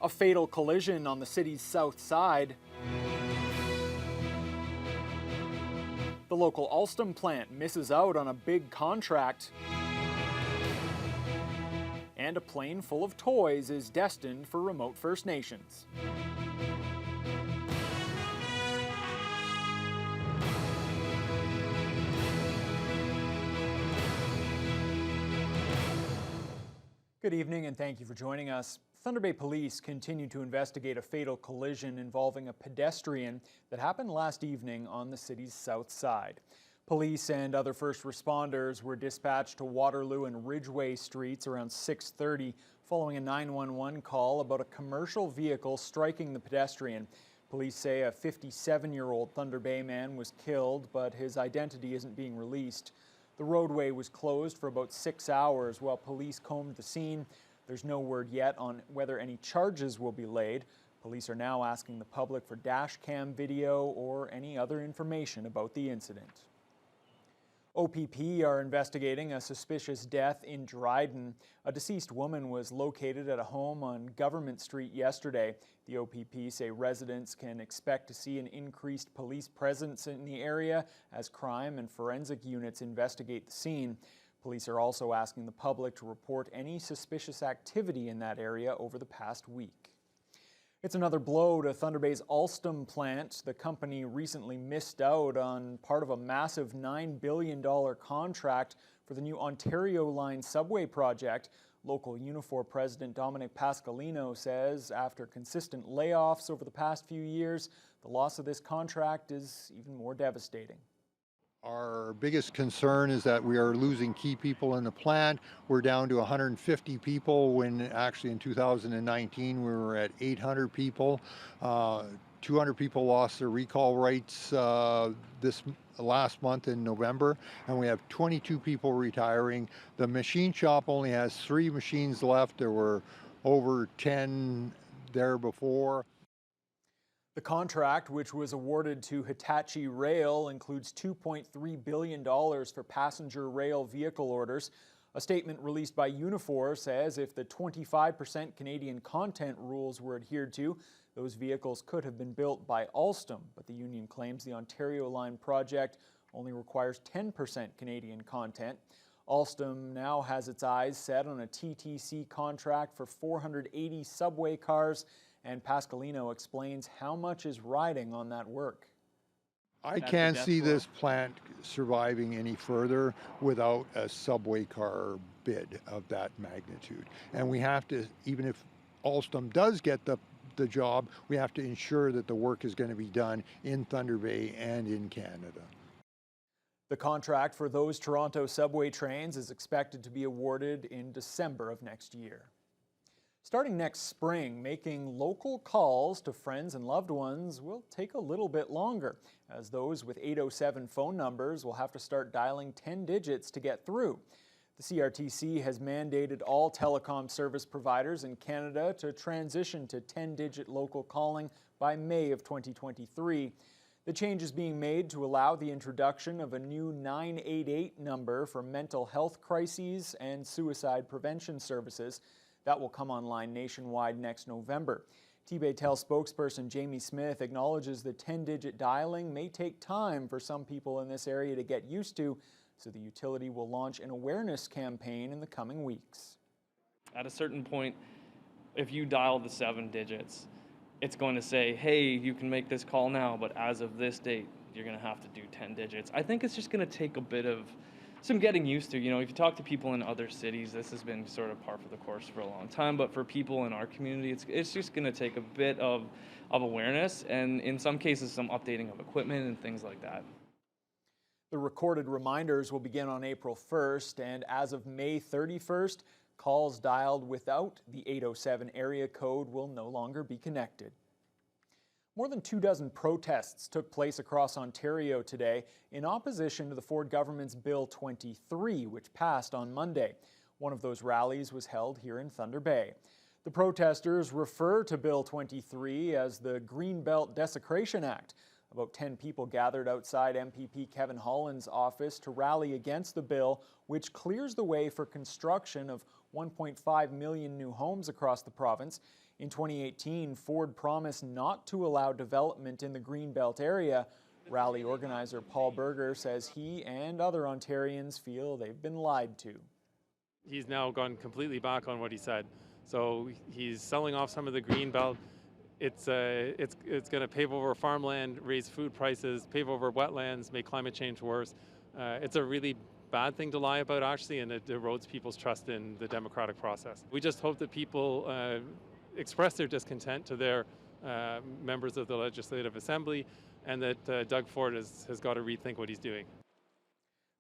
A fatal collision on the city's south side. The local Alstom plant misses out on a big contract. And a plane full of toys is destined for remote First Nations. Good evening and thank you for joining us. Thunder Bay Police continue to investigate a fatal collision involving a pedestrian that happened last evening on the city's south side. Police and other first responders were dispatched to Waterloo and Ridgeway streets around 6:30 following a 911 call about a commercial vehicle striking the pedestrian. Police say a 57-year-old Thunder Bay man was killed, but his identity isn't being released. The roadway was closed for about 6 hours while police combed the scene. There's no word yet on whether any charges will be laid. Police are now asking the public for dash cam video or any other information about the incident. OPP are investigating a suspicious death in Dryden. A deceased woman was located at a home on Government Street yesterday. The OPP say residents can expect to see an increased police presence in the area as crime and forensic units investigate the scene. Police are also asking the public to report any suspicious activity in that area over the past week. It's another blow to Thunder Bay's Alstom plant. The company recently missed out on part of a massive $9 billion contract for the new Ontario Line subway project. Local Unifor President Dominic Pascalino says after consistent layoffs over the past few years, the loss of this contract is even more devastating. Our biggest concern is that we are losing key people in the plant. We're down to 150 people when actually in 2019 we were at 800 people. 200 people lost their recall rights this last month in November, and we have 22 people retiring. The machine shop only has 3 machines left. There were over 10 there before. The contract, which was awarded to Hitachi Rail, includes $2.3 billion for passenger rail vehicle orders. A statement released by Unifor says if the 25% Canadian content rules were adhered to, those vehicles could have been built by Alstom, but the union claims the Ontario Line project only requires 10% Canadian content. Alstom now has its eyes set on a TTC contract for 480 subway cars, and Pascalino explains how much is riding on that work. I can't see this plant surviving any further without a subway car bid of that magnitude. And we have to, even if Alstom does get the job, we have to ensure that the work is going to be done in Thunder Bay and in Canada. The contract for those Toronto subway trains is expected to be awarded in December of next year. Starting next spring, making local calls to friends and loved ones will take a little bit longer, as those with 807 phone numbers will have to start dialing 10 digits to get through. The CRTC has mandated all telecom service providers in Canada to transition to 10-digit local calling by May of 2023. The change is being made to allow the introduction of a new 988 number for mental health crises and suicide prevention services. That will come online nationwide next November. T-Baytel spokesperson Jamie Smith acknowledges the 10-digit dialing may take time for some people in this area to get used to, so the utility will launch an awareness campaign in the coming weeks. At a certain point, if you dial the 7 digits, it's going to say, hey, you can make this call now, but as of this date, you're going to have to do 10 digits. I think it's just going to take a bit of some getting used to. You know, if you talk to people in other cities, this has been sort of par for the course for a long time, but for people in our community, it's just going to take a bit of awareness and in some cases some updating of equipment and things like that. The recorded reminders will begin on April 1st, and as of May 31st, calls dialed without the 807 area code will no longer be connected. More than 24 protests took place across Ontario today in opposition to the Ford government's Bill 23, which passed on Monday. One of those rallies was held here in Thunder Bay. The protesters refer to Bill 23 as the Greenbelt Desecration Act, About 10 people gathered outside MPP Kevin Holland's office to rally against the bill, which clears the way for construction of 1.5 million new homes across the province. In 2018, Ford promised not to allow development in the Greenbelt area. Rally organizer Paul Berger says he and other Ontarians feel they've been lied to. He's now gone completely back on what he said. So he's selling off some of the Greenbelt. It's going to pave over farmland, raise food prices, pave over wetlands, make climate change worse. It's a really bad thing to lie about, actually, and it erodes people's trust in the democratic process. We just hope that people express their discontent to their members of the Legislative Assembly, and that Doug Ford has got to rethink what he's doing.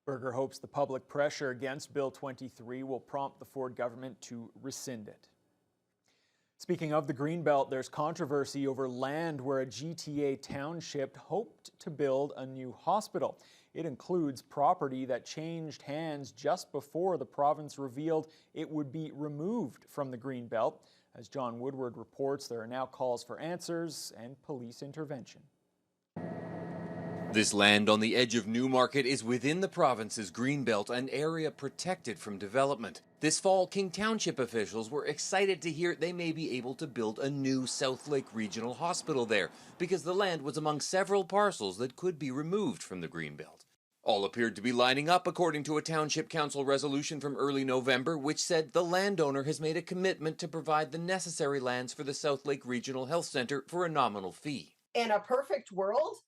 Berger hopes the public pressure against Bill 23 will prompt the Ford government to rescind it. Speaking of the Greenbelt, there's controversy over land where a GTA township hoped to build a new hospital. It includes property that changed hands just before the province revealed it would be removed from the Greenbelt. As John Woodward reports, there are now calls for answers and police intervention. This land on the edge of Newmarket is within the province's Greenbelt, an area protected from development. This fall, King Township officials were excited to hear they may be able to build a new South Lake Regional Hospital there, because the land was among several parcels that could be removed from the Greenbelt. All appeared to be lining up according to a Township Council resolution from early November, which said the landowner has made a commitment to provide the necessary lands for the South Lake Regional Health Centre for a nominal fee. In a perfect world,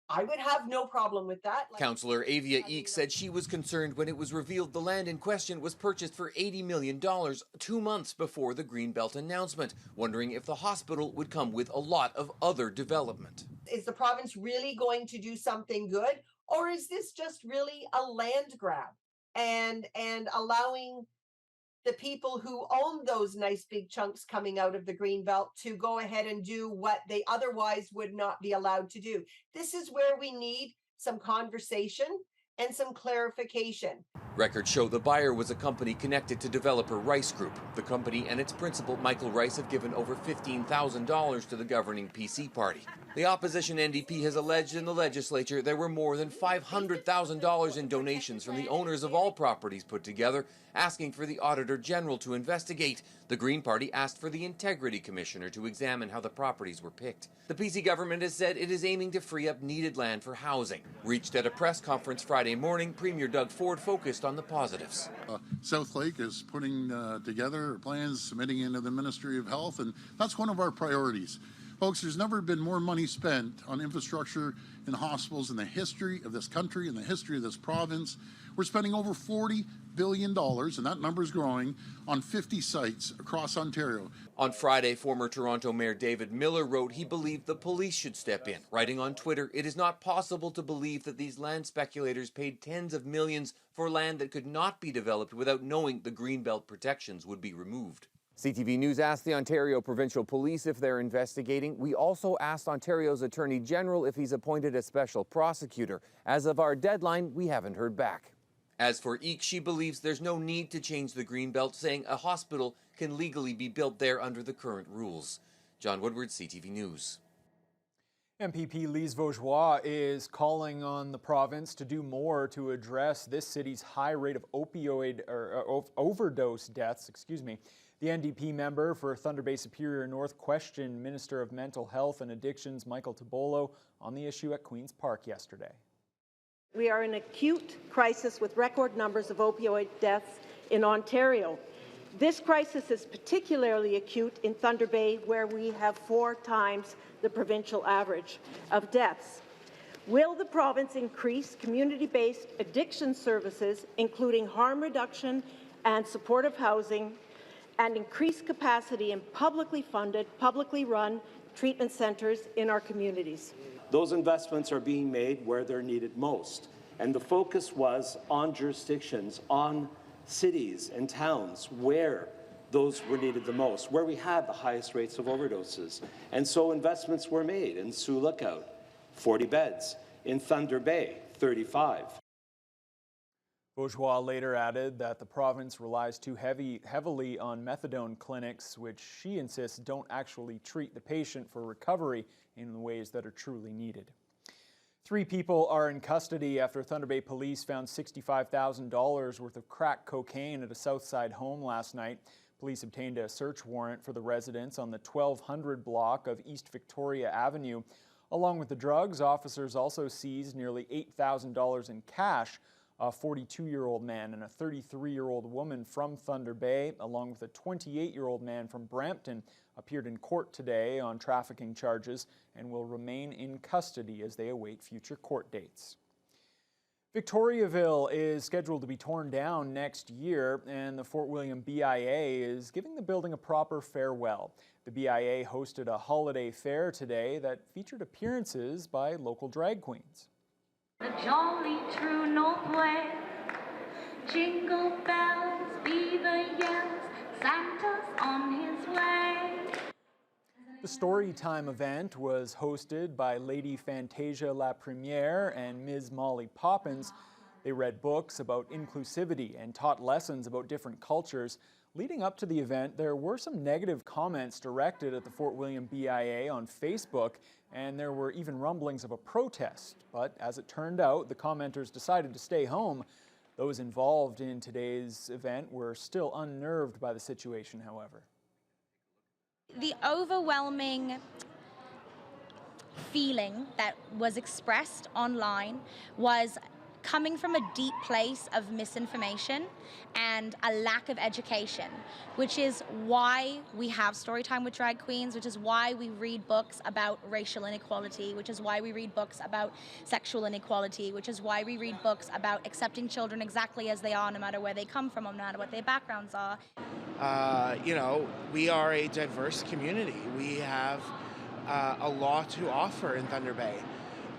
I would have no problem with that. Councillor Avia Eek said she was concerned when it was revealed the land in question was purchased for $80 million 2 months before the Greenbelt announcement, wondering if the hospital would come with a lot of other development. Is the province really going to do something good, or is this just really a land grab and allowing the people who own those nice big chunks coming out of the Greenbelt to go ahead and do what they otherwise would not be allowed to do? This is where we need some conversation and some clarification. Records show the buyer was a company connected to developer Rice Group. The company and its principal, Michael Rice, have given over $15,000 to the governing PC party. The opposition NDP has alleged in the legislature there were more than $500,000 in donations from the owners of all properties put together, asking for the Auditor General to investigate. The Green Party asked for the Integrity Commissioner to examine how the properties were picked. The PC government has said it is aiming to free up needed land for housing. Reached at a press conference Friday morning, Premier Doug Ford focused on the positives. South Lake is putting together plans, submitting into the Ministry of Health, and that's one of our priorities. Folks, there's never been more money spent on infrastructure in hospitals in the history of this country, in the history of this province. We're spending over $40 billion, and that number's growing, on 50 sites across Ontario. On Friday, former Toronto Mayor David Miller wrote he believed the police should step in, writing on Twitter, "It is not possible to believe that these land speculators paid tens of millions for land that could not be developed without knowing the Greenbelt protections would be removed." CTV News asked the Ontario Provincial Police if they're investigating. We also asked Ontario's Attorney General if he's appointed a special prosecutor. As of our deadline, we haven't heard back. As for Eek, she believes there's no need to change the Greenbelt, saying a hospital can legally be built there under the current rules. John Woodward, CTV News. MPP Lise Vaugeois is calling on the province to do more to address this city's high rate of opioid or overdose deaths. The NDP member for Thunder Bay Superior North questioned Minister of Mental Health and Addictions Michael Tobolo on the issue at Queen's Park yesterday. We are in acute crisis with record numbers of opioid deaths in Ontario. This crisis is particularly acute in Thunder Bay, where we have 4 times the provincial average of deaths. Will the province increase community-based addiction services, including harm reduction and supportive housing, and increase capacity in publicly funded, publicly run treatment centres in our communities? Those investments are being made where they're needed most. And the focus was on jurisdictions, on cities and towns where those were needed the most, where we had the highest rates of overdoses. And so investments were made in Sioux Lookout, 40 beds, in Thunder Bay, 35. Bourgeois later added that the province relies too heavily on methadone clinics, which she insists don't actually treat the patient for recovery in the ways that are truly needed. 3 people are in custody after Thunder Bay police found $65,000 worth of crack cocaine at a Southside home last night. Police obtained a search warrant for the residence on the 1200 block of East Victoria Avenue. Along with the drugs, officers also seized nearly $8,000 in cash. A 42-year-old man and a 33-year-old woman from Thunder Bay, along with a 28-year-old man from Brampton, appeared in court today on trafficking charges and will remain in custody as they await future court dates. Victoriaville is scheduled to be torn down next year, and the Fort William BIA is giving the building a proper farewell. The BIA hosted a holiday fair today that featured appearances by local drag queens. The jolly true northwest, jingle bells, beaver yells, Santa's on his way. The Storytime event was hosted by Lady Fantasia La Premiere and Ms. Molly Poppins. They read books about inclusivity and taught lessons about different cultures. Leading up to the event, there were some negative comments directed at the Fort William BIA on Facebook, and there were even rumblings of a protest. But as it turned out, the commenters decided to stay home. Those involved in today's event were still unnerved by the situation, however. The overwhelming feeling that was expressed online was coming from a deep place of misinformation and a lack of education, which is why we have Storytime with drag queens, which is why we read books about racial inequality, which is why we read books about sexual inequality, which is why we read books about accepting children exactly as they are, no matter where they come from, no matter what their backgrounds are. We are a diverse community. We have a lot to offer in Thunder Bay.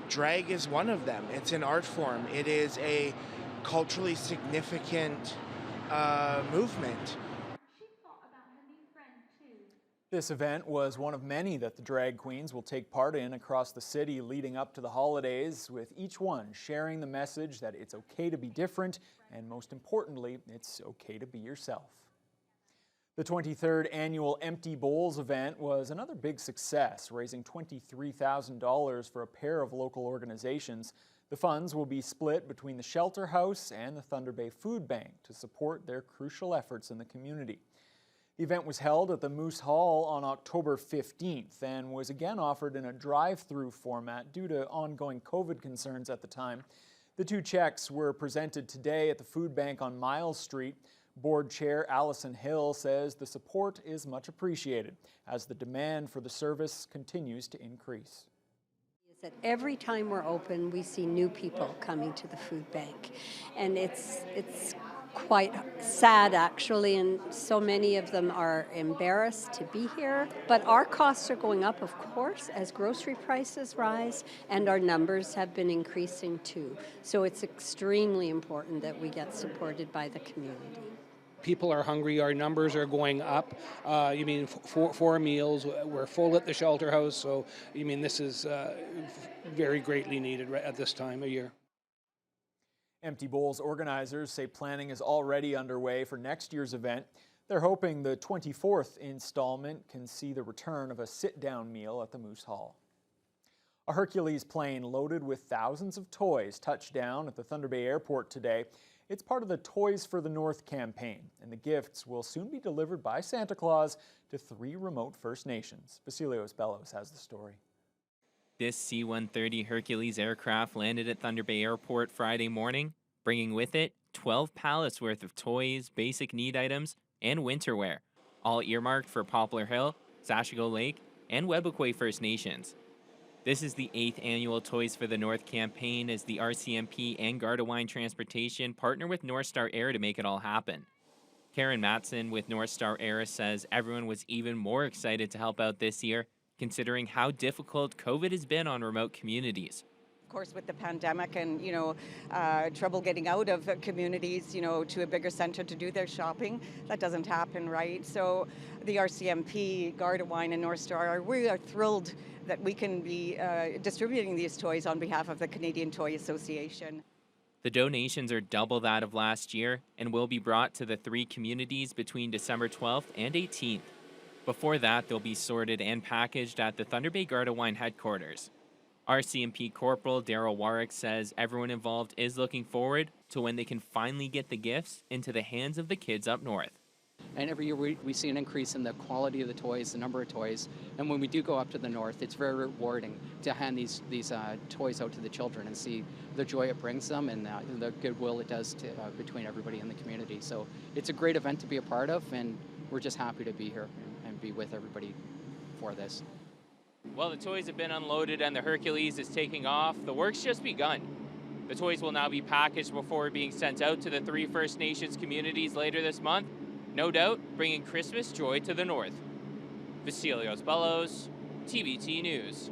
Drag is one of them. It's an art form. It is a culturally significant movement. This event was one of many that the drag queens will take part in across the city leading up to the holidays, with each one sharing the message that it's okay to be different, and most importantly, it's okay to be yourself. The 23rd annual Empty Bowls event was another big success, raising $23,000 for a pair of local organizations. The funds will be split between the Shelter House and the Thunder Bay Food Bank to support their crucial efforts in the community. The event was held at the Moose Hall on October 15th and was again offered in a drive-through format due to ongoing COVID concerns at the time. The 2 checks were presented today at the food bank on Miles Street. Board Chair Allison Hill says the support is much appreciated as the demand for the service continues to increase. That every time we're open, we see new people coming to the food bank, and it's quite sad actually, and so many of them are embarrassed to be here. But our costs are going up, of course, as grocery prices rise, and our numbers have been increasing too. So it's extremely important that we get supported by the community. People are hungry, our numbers are going up. Four meals, we're full at the Shelter House, so this is very greatly needed right at this time of year. Empty Bowls organizers say planning is already underway for next year's event. They're hoping the 24th installment can see the return of a sit-down meal at the Moose Hall. A Hercules plane loaded with thousands of toys touched down at the Thunder Bay Airport today. It's part of the Toys for the North campaign, and the gifts will soon be delivered by Santa Claus to 3 remote First Nations. Vasilios Bellows has the story. This C-130 Hercules aircraft landed at Thunder Bay Airport Friday morning, bringing with it 12 pallets worth of toys, basic need items, and winter wear, all earmarked for Poplar Hill, Sashago Lake, and Webequie First Nations. This is the 8th annual Toys for the North campaign as the RCMP and Gardewine Transportation partner with North Star Air to make it all happen. Karen Matson with North Star Air says everyone was even more excited to help out this year, considering how difficult COVID has been on remote communities. Of course, with the pandemic and, trouble getting out of communities, to a bigger center to do their shopping, that doesn't happen, right? So the RCMP, Gardewine, and North Star, we are thrilled that we can be distributing these toys on behalf of the Canadian Toy Association. The donations are double that of last year and will be brought to the 3 communities between December 12th and 18th. Before that, they'll be sorted and packaged at the Thunder Bay Gardewine headquarters. RCMP Corporal Daryl Warwick says everyone involved is looking forward to when they can finally get the gifts into the hands of the kids up north. And every year we see an increase in the quality of the toys, the number of toys. And when we do go up to the north, it's very rewarding to hand these toys out to the children and see the joy it brings them and the goodwill it does to, between everybody in the community. So it's a great event to be a part of, and we're just happy to be here and be with everybody for this. Well, the toys have been unloaded and the Hercules is taking off. The work's just begun. The toys will now be packaged before being sent out to the 3 First Nations communities later this month. No doubt, bringing Christmas joy to the north. Vasilios Bellows, TBT News.